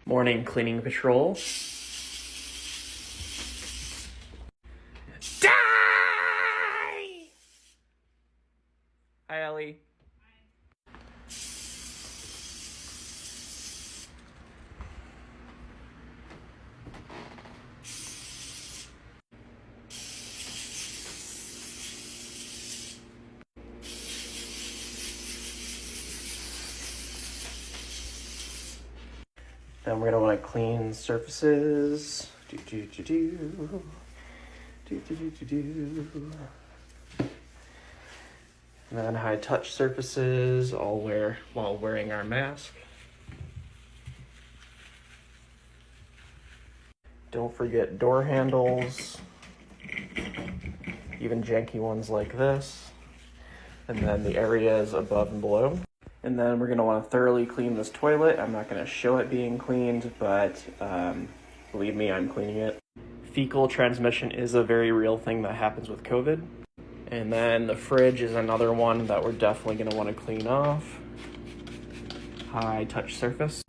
Morning cleaning patrol. Die! Hi, Ellie. Then we're gonna want to clean surfaces. And then high touch surfaces, while wearing our mask. Don't forget door handles, even janky ones like this. And then the areas above and below. And then we're gonna wanna thoroughly clean this toilet. I'm not gonna show it being cleaned, but believe me, I'm cleaning it. Fecal transmission is a very real thing that happens with COVID. And then the fridge is another one that we're definitely gonna wanna clean off. High touch surface.